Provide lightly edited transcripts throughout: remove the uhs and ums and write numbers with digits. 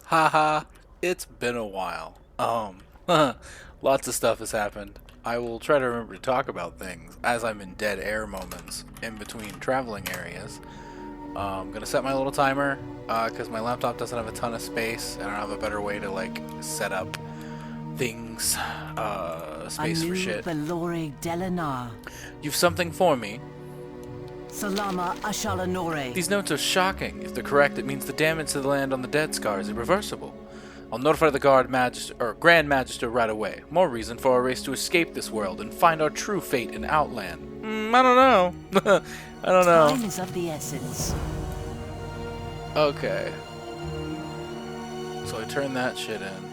Haha, it's been a while. Lots of stuff has happened. I will try to remember to talk about things as I'm in dead air moments in between traveling areas. I'm gonna set my little timer because my laptop doesn't have a ton of space, and I don't have a better way to like set up things, space for Anu shit. Belore Delanar. You've something for me. Salama Ashalanore. These notes are shocking. If they're correct, it means the damage to the land on the dead scar is irreversible. I'll notify the Grand Magister right away. More reason for our race to escape this world and find our true fate in Outland. I don't know. I don't know. Time is of the essence. Okay. So I turn that shit in.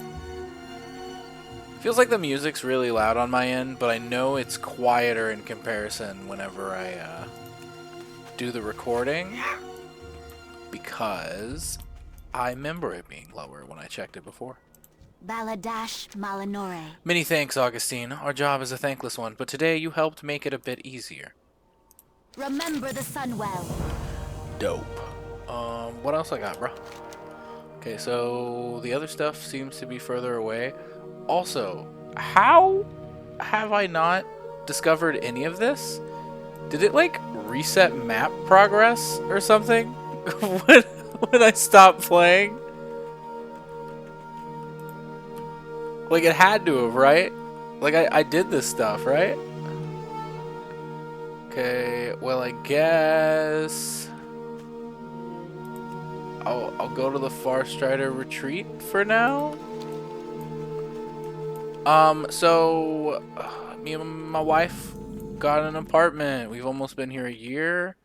Feels like the music's really loud on my end, but I know it's quieter in comparison whenever I do the recording because I remember it being lower when I checked it before. Baladash Malinore. Many thanks, Augustine. Our job is a thankless one, but today you helped make it a bit easier. Remember the sun well. Dope. What else I got, bro? Okay, so the other stuff seems to be further away. Also, how have I not discovered any of this? Did it, like, reset map progress or something when I stopped playing? Like, it had to have, right? Like, I did this stuff, right? Okay, well, I guess I'll go to the Far Strider Retreat for now. So me and my wife got an apartment. We've almost been here a year.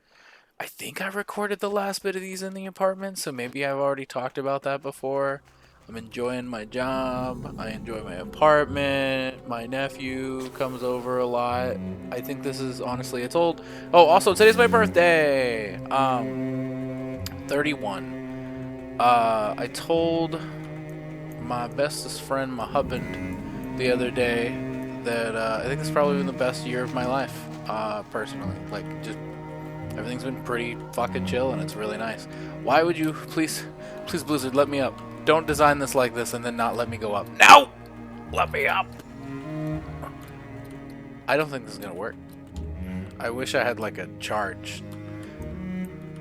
I think I recorded the last bit of these in the apartment, so maybe I've already talked about that before. I'm enjoying my job. I enjoy my apartment. My nephew comes over a lot. I think this is honestly, it's old. Oh, also today's my birthday. 31. I told my bestest friend, my husband, the other day that I think it's probably been the best year of my life, personally. Like, just everything's been pretty fucking chill, and it's really nice. Why would you, please, Blizzard, let me up. Don't design this like this and then not let me go up. No! Let me up! I don't think this is gonna work. I wish I had like a charge.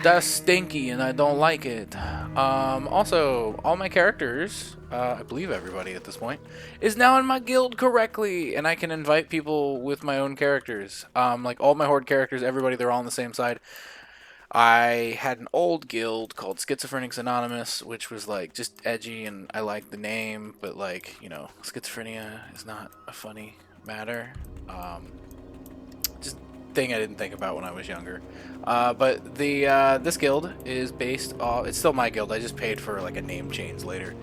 That's stinky and I don't like it. Also, all my characters, I believe everybody at this point, is now in my guild correctly, and I can invite people with my own characters. Like all my Horde characters, everybody, they're all on the same side. I had an old guild called Schizophrenics Anonymous, which was like just edgy, and I liked the name, but like, you know, schizophrenia is not a funny matter. Just thing I didn't think about when I was younger. But the this guild is based off. It's still my guild. I just paid for like a name change later.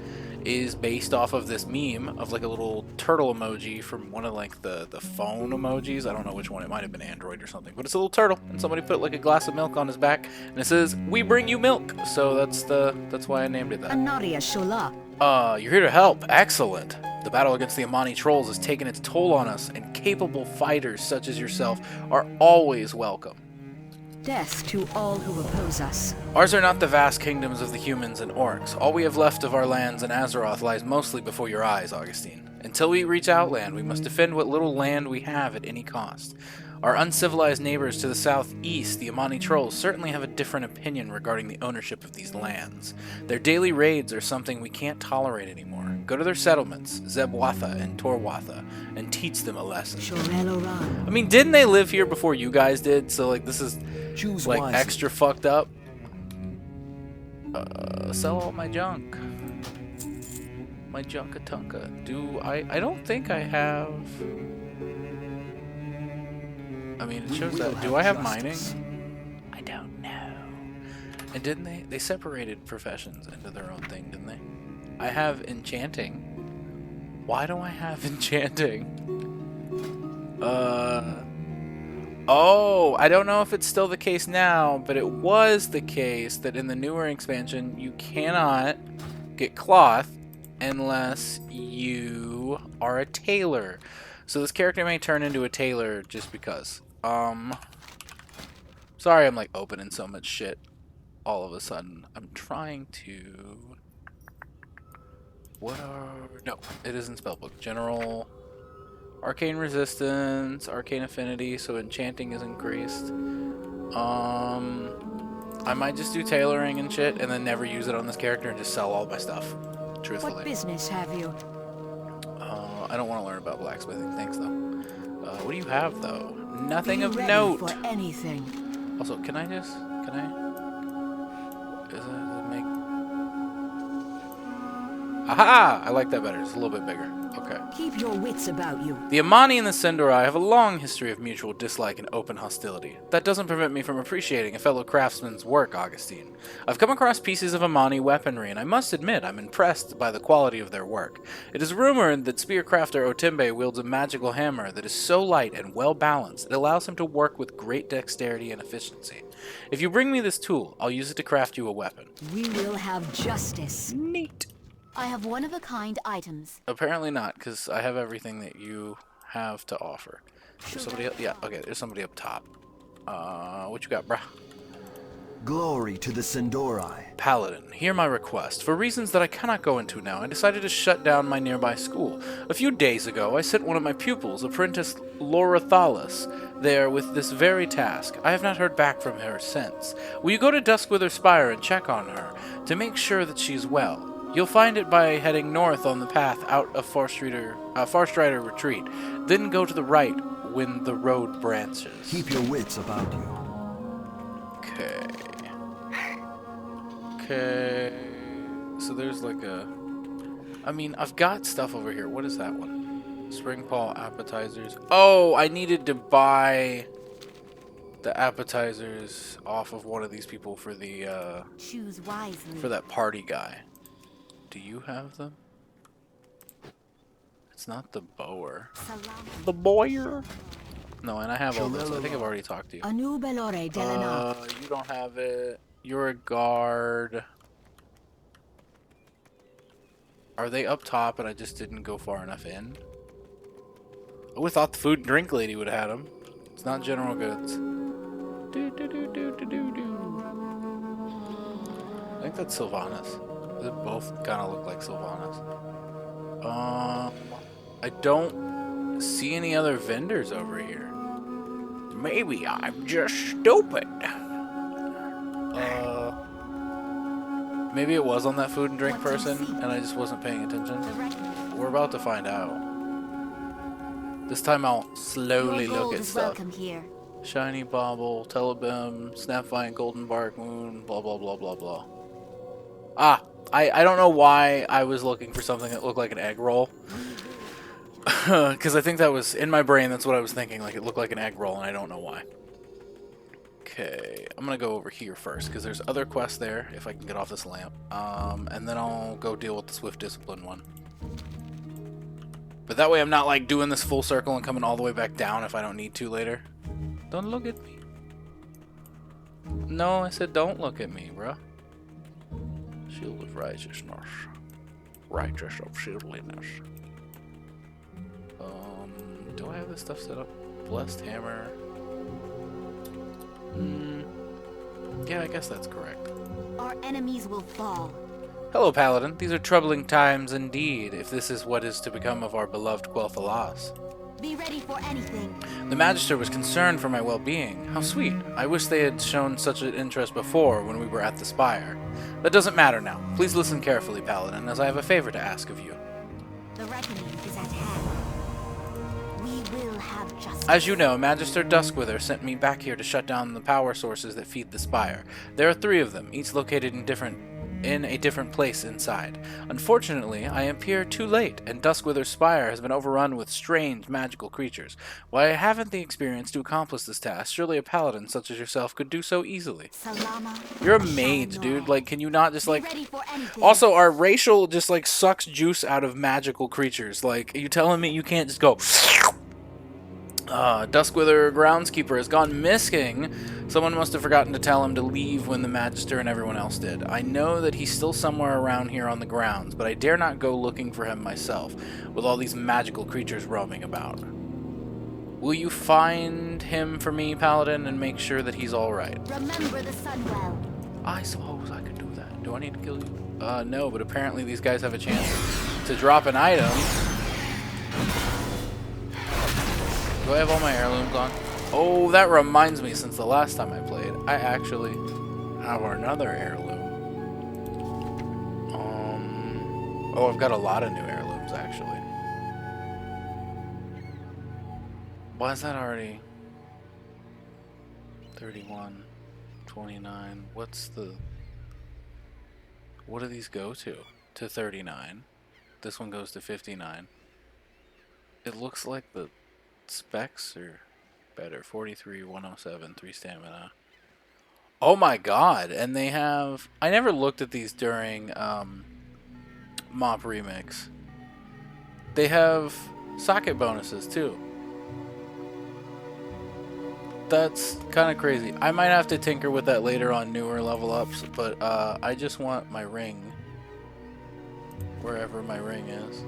Is based off of this meme of like a little turtle emoji from one of like the phone emojis. I don't know which one. It might have been Android or something. But it's a little turtle, and somebody put like a glass of milk on his back, and it says, "We bring you milk." So that's why I named it that. Anaria Shula. You're here to help. Excellent. The battle against the Amani trolls has taken its toll on us, and capable fighters such as yourself are always welcome. Death to all who oppose us. Ours are not the vast kingdoms of the humans and orcs. All we have left of our lands in Azeroth lies mostly before your eyes, Augustine. Until we reach Outland, we must defend what little land we have at any cost. Our uncivilized neighbors to the southeast, the Amani trolls, certainly have a different opinion regarding the ownership of these lands. Their daily raids are something we can't tolerate anymore. Go to their settlements, Zebwatha and Torwatha, and teach them a lesson. I mean, didn't they live here before you guys did? So, like, this is, Choose like, wisely. extra fucked up. Sell all my junk. My junkatunka. I don't think I have... I mean, it shows that. Do I have mining? I don't know. And didn't they? They separated professions into their own thing, didn't they? I have enchanting. Why do I have enchanting? Oh, I don't know if it's still the case now, but it was the case that in the newer expansion, you cannot get cloth unless you are a tailor. So this character may turn into a tailor just because. Sorry I'm like opening so much shit all of a sudden. I'm trying to What are... No, it isn't spellbook. General... Arcane resistance, arcane affinity, so enchanting is increased. I might just do tailoring and shit and then never use it on this character and just sell all my stuff. Truthfully. What business have you? I don't want to learn about blacksmithing. Thanks, though. What do you have, though? Nothing Be of ready note. for anything. Also, can I just... Can I... Does it make... Aha! I like that better. It's a little bit bigger. Okay. Keep your wits about you. The Amani and the Sindarai have a long history of mutual dislike and open hostility. That doesn't prevent me from appreciating a fellow craftsman's work, Augustine. I've come across pieces of Amani weaponry, and I must admit I'm impressed by the quality of their work. It is rumored that spearcrafter Otimbe wields a magical hammer that is so light and well balanced it allows him to work with great dexterity and efficiency. If you bring me this tool, I'll use it to craft you a weapon. We will have justice. Neat. I have one-of-a-kind items. Apparently not, because I have everything that you have to offer. There's somebody else. Yeah, okay, there's somebody up top. What you got, bruh? Glory to the Sindarai. Paladin, hear my request. For reasons that I cannot go into now, I decided to shut down my nearby school. A few days ago, I sent one of my pupils, apprentice Laura Thalas, there with this very task. I have not heard back from her since. Will you go to Duskwither Spire and check on her, to make sure that she's well? You'll find it by heading north on the path out of Farstrider Retreat. Then go to the right when the road branches. Keep your wits about you. Okay. Okay. So there's like a... I mean, I've got stuff over here. What is that one? Spring Paw appetizers. Oh, I needed to buy the appetizers off of one of these people for the, Choose wisely. for that party guy. Do you have them? It's not the bower. Salam. The boyer? No, and I have all those. I think I've already talked to you. Anu Belore Delana. You don't have it. You're a guard. Are they up top and I just didn't go far enough in? I would have thought the food and drink lady would have had them. It's not general goods. I think that's Sylvanas. They both kind of look like Sylvanas. I don't see any other vendors over here. Maybe I'm just stupid. Maybe it was on that food and drink person, and I just wasn't paying attention. We're about to find out. This time I'll slowly Your look gold at is stuff. welcome here. Shiny Bauble, Telebim, Snapvine, Golden Bark Moon, blah blah blah blah blah. Ah, I don't know why I was looking for something that looked like an egg roll. Because I think that was, in my brain, that's what I was thinking. Like, it looked like an egg roll, and I don't know why. Okay, I'm going to go over here first, because there's other quests there, if I can get off this lamp. And then I'll go deal with the Swift Discipline one. But that way I'm not, like, doing this full circle and coming all the way back down if I don't need to later. Don't look at me. No, I said don't look at me, bruh. Shield of Righteousness. Righteous of Shieldliness. Do I have this stuff set up? Blessed Hammer. Yeah, I guess that's correct. Our enemies will fall. Hello, Paladin. These are troubling times indeed, if this is what is to become of our beloved Quel'Thalas. Be ready for anything. The Magister was concerned for my well-being. How sweet. I wish they had shown such an interest before when we were at the Spire. That doesn't matter now. Please listen carefully, Paladin, as I have a favor to ask of you. The reckoning is at hand. We will have justice. As you know, Magister Duskwither sent me back here to shut down the power sources that feed the Spire. There are 3 of them, each located in a different place inside. Unfortunately, I appear too late, and Duskwither's Spire has been overrun with strange magical creatures. While I haven't the experience to accomplish this task, surely a paladin such as yourself could do so easily. Salama. You're a mage, dude. Like, can you not just, Be like... ready for anything. Also, our racial just, like, sucks juice out of magical creatures. Like, are you telling me you can't just go... Duskwither Groundskeeper has gone missing. Someone must have forgotten to tell him to leave when the Magister and everyone else did. I know that he's still somewhere around here on the grounds, but I dare not go looking for him myself, with all these magical creatures roaming about. Will you find him for me, Paladin, and make sure that he's alright? Remember the Sunwell. I suppose I could do that. Do I need to kill you? No, but apparently these guys have a chance to drop an item. Do I have all my heirlooms on? Oh, that reminds me, since the last time I played, I actually have another heirloom. Oh, I've got a lot of new heirlooms, actually. Why is that already 31, 29? What do these go to? To 39. This one goes to 59. It looks like the specs are better. 43, 107, 3 stamina. Oh my god, and they have... I never looked at these during Mop Remix. They have socket bonuses too. That's kind of crazy. I might have to tinker with that later on newer level ups, but I just want my ring. Wherever my ring is.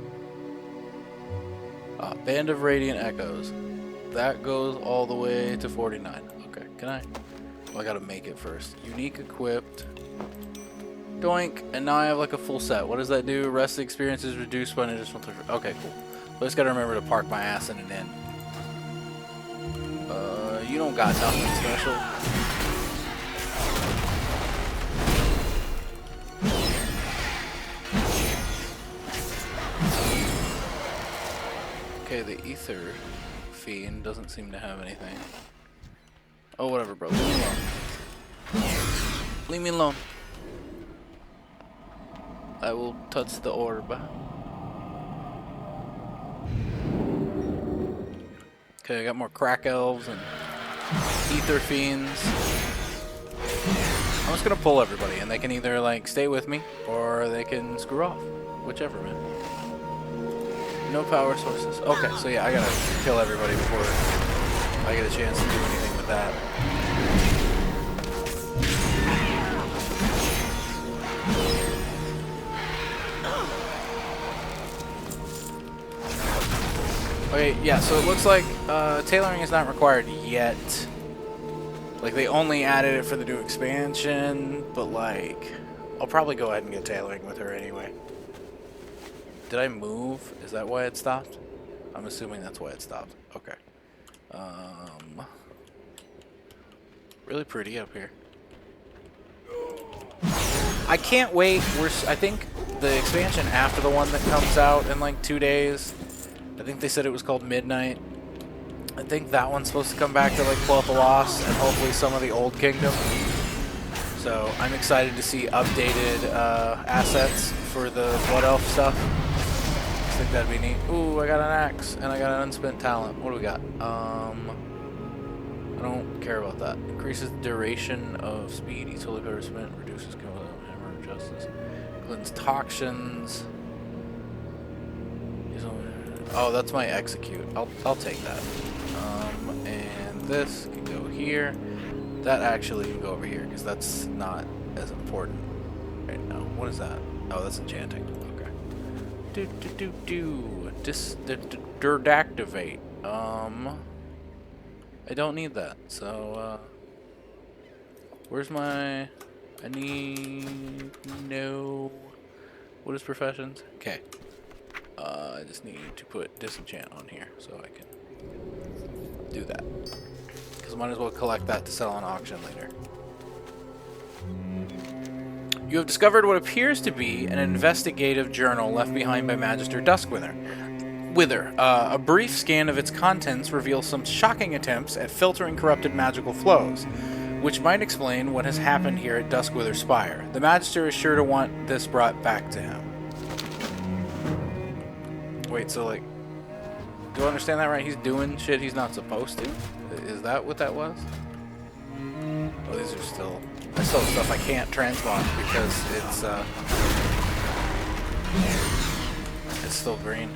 Band of Radiant Echoes. That goes all the way to 49. Okay, can I? Oh, I gotta make it first. Unique equipped. Doink. And now I have like a full set. What does that do? Rest experience is reduced by an additional 3. Okay, cool. So I just gotta remember to park my ass in an inn. You don't got nothing special. Okay, the Ether Fiend doesn't seem to have anything. Oh, whatever, bro. Leave me alone. Leave me alone. I will touch the orb. Okay, I got more crack elves and ether fiends. I'm just gonna pull everybody, and they can either like stay with me or they can screw off, whichever, man. No power sources. Okay, so yeah, I gotta kill everybody before I get a chance to do anything with that. Okay, yeah, so it looks like tailoring is not required yet. Like, they only added it for the new expansion, but like, I'll probably go ahead and get tailoring with her anyway. Did I move? Is that why it stopped? I'm assuming that's why it stopped. Okay. Really pretty up here. I can't wait. I think the expansion after the one that comes out in like 2 days. I think they said it was called Midnight. I think that one's supposed to come back to like Cloth of Loss and hopefully some of the Old Kingdom. So I'm excited to see updated assets for the Blood Elf stuff. I think that'd be neat. Ooh, I got an axe and I got an unspent talent. What do we got? I don't care about that. Increases duration of speed. Each holy power spent. Reduces hammer of justice. Cleanse toxins. Oh, that's my execute. I'll take that. And this can go here. That actually can go over here because that's not as important right now. What is that? Oh, that's enchanting. Okay. Deactivate. I don't need that. So where's my? I need no. What is professions? Okay. I just need to put disenchant on here so I can do that. Because I might as well collect that to sell on auction later. You have discovered what appears to be an investigative journal left behind by Magister Duskwither. A brief scan of its contents reveals some shocking attempts at filtering corrupted magical flows, which might explain what has happened here at Duskwither Spire. The Magister is sure to want this brought back to him. Wait, so like, do I understand that right? He's doing shit he's not supposed to? Is that what that was? Oh, these are still... That's still stuff I can't transmog because it's still green.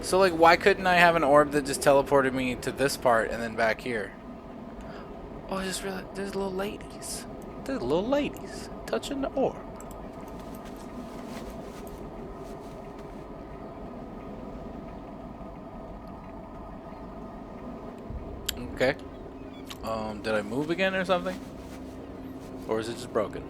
So like, why couldn't I have an orb that just teleported me to this part and then back here? Oh, I just realized there's little ladies. There's little ladies touching the orb. Okay. Did I move again or something? Or is it just broken?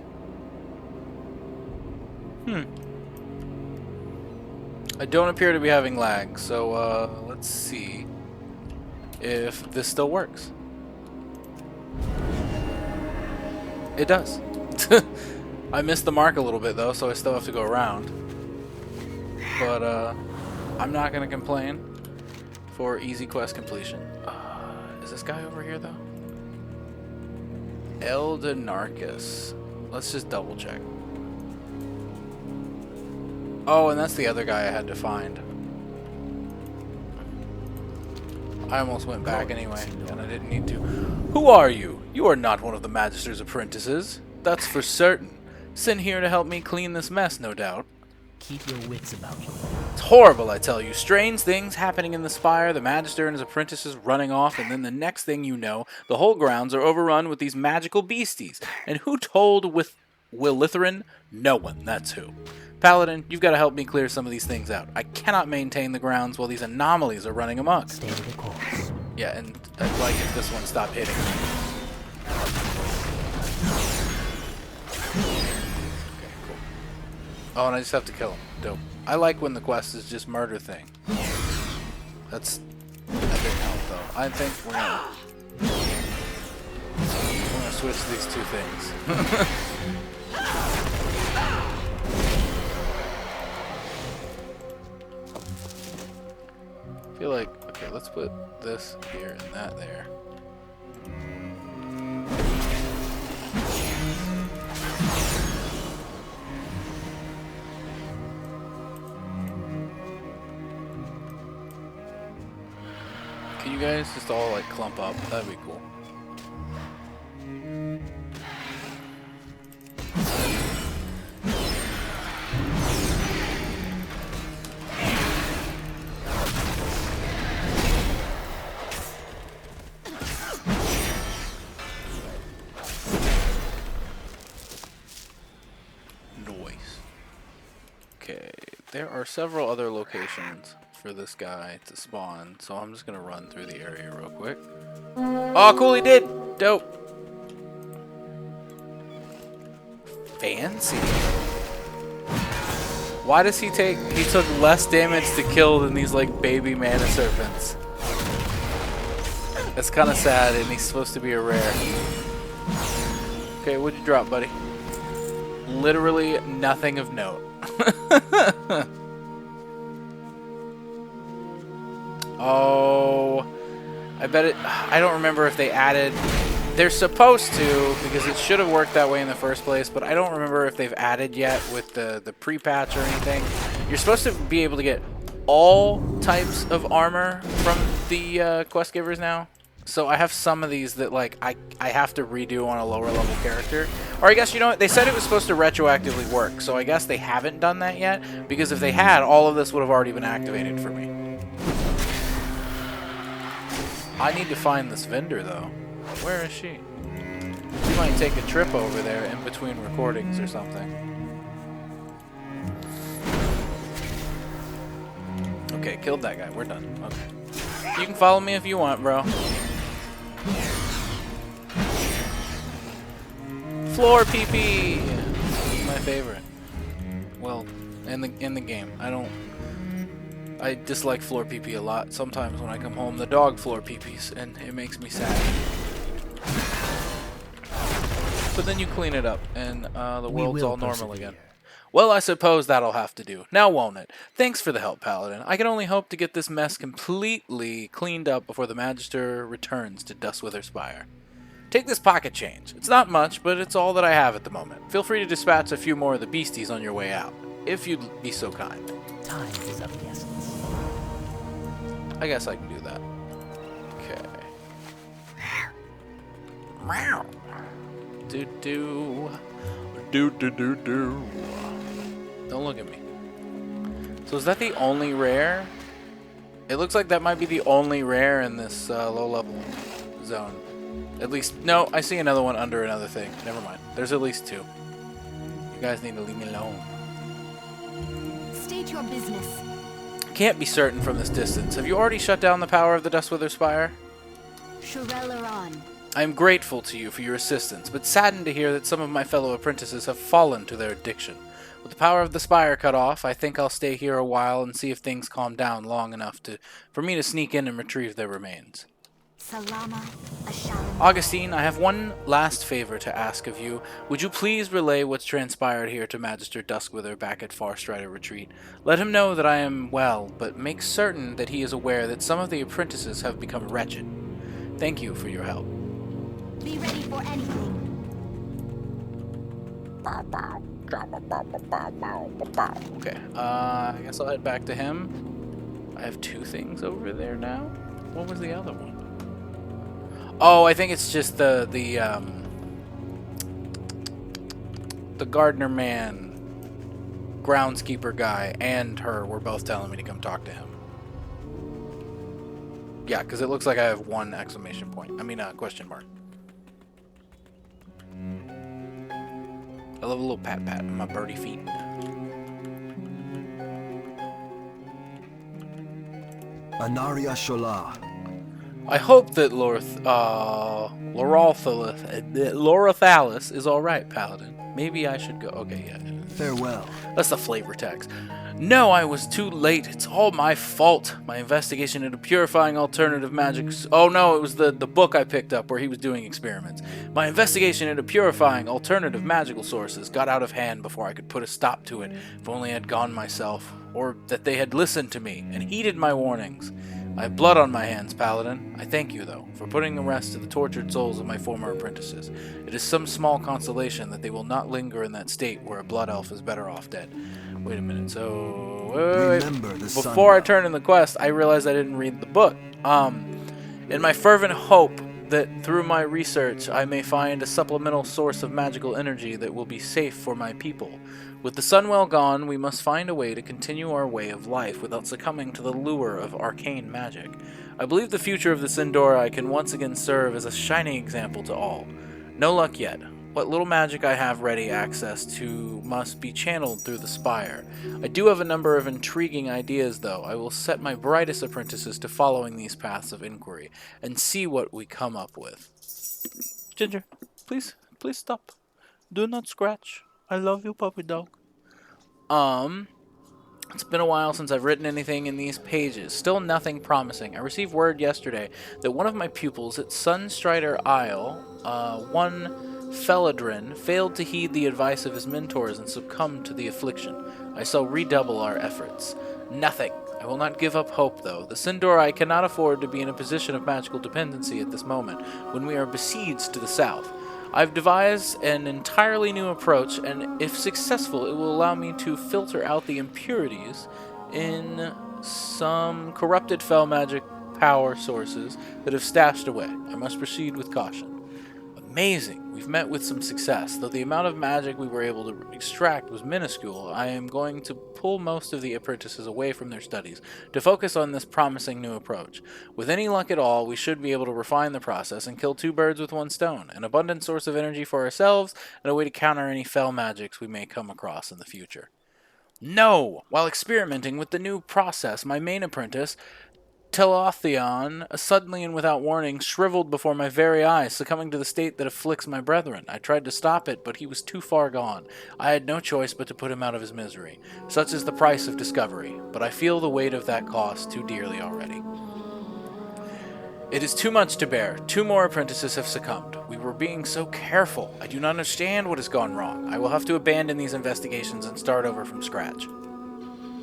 I don't appear to be having lag, so let's see if this still works. It does. I missed the mark a little bit though, so I still have to go around. But I'm not gonna complain for easy quest completion. Is this guy over here though? Eldenarchus. Let's just double check. Oh, and that's the other guy I had to find. I almost went back anyway, and I didn't need to. Who are you? You are not one of the Magister's apprentices. That's for certain. Sent here to help me clean this mess, no doubt. Keep your wits about you. It's horrible, I tell you. Strange things happening in the spire, the Magister and his apprentices running off, and then the next thing you know, the whole grounds are overrun with these magical beasties. And who told with Willithrin? No one, that's who. Paladin, you've got to help me clear some of these things out. I cannot maintain the grounds while these anomalies are running amok. Stay the course. Yeah, and I'd like if this one stopped hitting me. Okay, cool. Oh, and I just have to kill him. Dope. I like when the quest is just murder thing. That didn't help though. I think we're gonna switch these two things. I feel like, okay, let's put this here and that there. Can you guys just all like clump up? That'd be cool. Okay, there are several other locations for this guy to spawn, so I'm just gonna run through the area real quick. Oh, cool, he did! Dope! Fancy. Why does he took less damage to kill than these like baby mana serpents? That's kind of sad, and he's supposed to be a rare. Okay, what'd you drop, buddy? Literally nothing of note. Oh, I bet it. I don't remember if they added. They're supposed to, because it should have worked that way in the first place, but I don't remember if they've added yet with the pre-patch or anything. You're supposed to be able to get all types of armor from the quest givers now. So I have some of these that like I have to redo on a lower level character. Or I guess, you know what, they said it was supposed to retroactively work, so I guess they haven't done that yet, because if they had, all of this would have already been activated for me. I need to find this vendor though. Where is she? She might take a trip over there in between recordings or something. Okay, killed that guy. We're done. Okay. You can follow me if you want, bro. Floor PP! My favorite. Well, in the game. I dislike floor PP a lot. Sometimes when I come home, the dog floor PPs, and it makes me sad. But then you clean it up, and the world's all normal again. Well, I suppose that'll have to do. Now won't it? Thanks for the help, Paladin. I can only hope to get this mess completely cleaned up before the Magister returns to Dustwither Spire. Take this pocket change. It's not much, but it's all that I have at the moment. Feel free to dispatch a few more of the beasties on your way out, if you'd be so kind. Time is of the essence. I guess I can do that. Okay. Meow. Do do. Do do do do. Don't look at me. So is that the only rare? It looks like that might be the only rare in this low-level zone. At least, no, I see another one under another thing. Never mind. There's at least two. You guys need to leave me alone. State your business. Can't be certain from this distance. Have you already shut down the power of the Dustwither Spire? Shirel Aran. I am grateful to you for your assistance, but saddened to hear that some of my fellow apprentices have fallen to their addiction. With the power of the spire cut off, I think I'll stay here a while and see if things calm down long enough for me to sneak in and retrieve their remains. Salama, Ashalam. Augustine, I have one last favor to ask of you. Would you please relay what's transpired here to Magister Duskwither back at Farstrider Retreat? Let him know that I am well, but make certain that he is aware that some of the apprentices have become wretched. Thank you for your help. Be ready for anything. Okay, I guess I'll head back to him. I have 2 things over there now. What was the other one? Oh, I think it's just the gardener man, groundskeeper guy, and her were both telling me to come talk to him. Yeah, because it looks like I have 1 exclamation point. I mean, question mark. I love a little pat on my birdie feet. Anaria Shola. I hope that Lorathalis is alright, Paladin. Maybe I should go. Okay, yeah. Farewell. That's the flavor text. No, I was too late. It's all my fault. My investigation into purifying alternative magics. Oh no, it was the book I picked up where he was doing experiments. My investigation into purifying alternative magical sources got out of hand before I could put a stop to it. If only I'd gone myself, or that they had listened to me and heeded my warnings. I have blood on my hands, Paladin. I thank you, though, for putting the rest to the tortured souls of my former apprentices. It is some small consolation that they will not linger in that state where a blood elf is better off dead. Wait a minute, so... Wait. Remember the Before I sun. turn in the quest, I realized I didn't read the book. In my fervent hope that through my research I may find a supplemental source of magical energy that will be safe for my people. With the sun well gone, we must find a way to continue our way of life without succumbing to the lure of arcane magic. I believe the future of the Sindori can once again serve as a shining example to all. No luck yet. What little magic I have ready access to must be channeled through the spire. I do have a number of intriguing ideas, though. I will set my brightest apprentices to following these paths of inquiry and see what we come up with. Ginger, please stop. Do not scratch. I love you, puppy dog. It's been a while since I've written anything in these pages. Still nothing promising. I received word yesterday that one of my pupils at Sunstrider Isle, one Felidrin, failed to heed the advice of his mentors and succumbed to the affliction. I shall redouble our efforts. Nothing. I will not give up hope, though. The Sindori cannot afford to be in a position of magical dependency at this moment, when we are besieged to the south. I've devised an entirely new approach, and if successful, it will allow me to filter out the impurities in some corrupted fel magic power sources that have stashed away. I must proceed with caution. Amazing! We've met with some success. Though the amount of magic we were able to extract was minuscule, I am going to pull most of the apprentices away from their studies to focus on this promising new approach. With any luck at all, we should be able to refine the process and kill 2 birds with 1 stone, an abundant source of energy for ourselves and a way to counter any fel magics we may come across in the future. No! While experimenting with the new process, my main apprentice, Telotheon, suddenly and without warning, shriveled before my very eyes, succumbing to the state that afflicts my brethren. I tried to stop it, but he was too far gone. I had no choice but to put him out of his misery. Such is the price of discovery, but I feel the weight of that cost too dearly already. It is too much to bear. 2 more apprentices have succumbed. We were being so careful. I do not understand what has gone wrong. I will have to abandon these investigations and start over from scratch.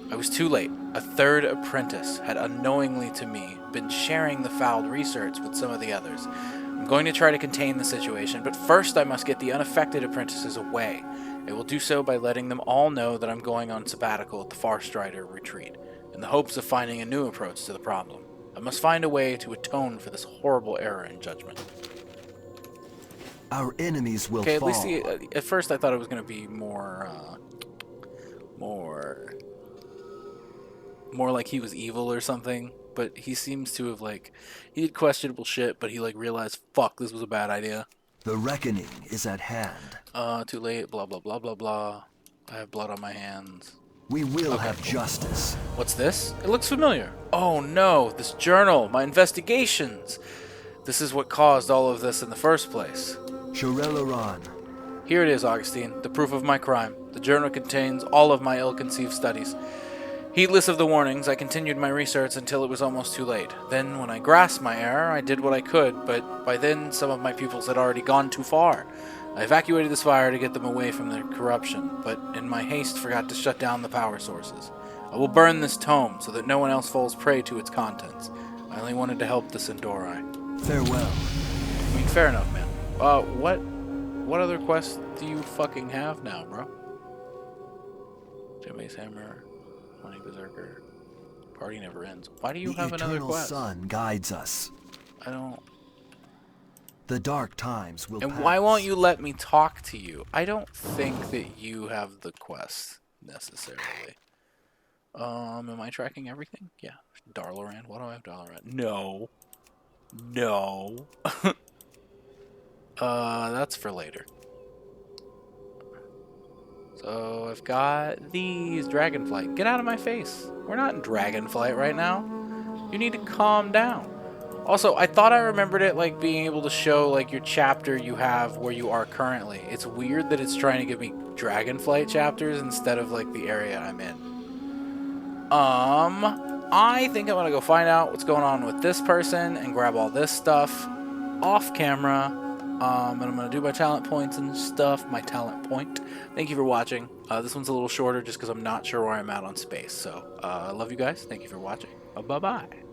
I was too late. A 3rd apprentice had unknowingly to me been sharing the fouled research with some of the others. I'm going to try to contain the situation, but first I must get the unaffected apprentices away. I will do so by letting them all know that I'm going on sabbatical at the Farstrider Retreat, in the hopes of finding a new approach to the problem. I must find a way to atone for this horrible error in judgment. Our enemies will Okay, fall. at least at first I thought it was going to be more like he was evil or something, but he seems to have, like, he did questionable shit, but he, like, realized, fuck, this was a bad idea. The reckoning is at hand. Too late, blah, blah, blah, blah, blah. I have blood on my hands. We will have justice. What's this? It looks familiar. Oh no, this journal, my investigations. This is what caused all of this in the first place. Shorelaran. Here it is, Augustine, the proof of my crime. The journal contains all of my ill-conceived studies. Heedless of the warnings, I continued my research until it was almost too late. Then, when I grasped my error, I did what I could, but by then some of my pupils had already gone too far. I evacuated this fire to get them away from their corruption, but in my haste forgot to shut down the power sources. I will burn this tome so that no one else falls prey to its contents. I only wanted to help the Sindori. Farewell. I mean, fair enough, man. What other quests do you fucking have now, bro? Jimmy's Hammer, Honey Berserker. Party never ends. Why do you have another eternal quest? sun guides us. I don't... The dark times will And pass. why won't you let me talk to you? I don't think that you have the quest, necessarily. Am I tracking everything? Yeah. Darloran. Why do I have Darloran? No. No. That's for later. So I've got these Dragonflight. Get out of my face. We're not in Dragonflight right now. You need to calm down. Also, I thought I remembered it like being able to show like your chapter you have where you are currently. It's weird that it's trying to give me Dragonflight chapters instead of like the area I'm in. I think I'm gonna go find out what's going on with this person and grab all this stuff off camera. And I'm gonna do my talent points and stuff. My talent point. Thank you for watching. This one's a little shorter just because I'm not sure where I'm at on space. So, I love you guys. Thank you for watching. Bye-bye.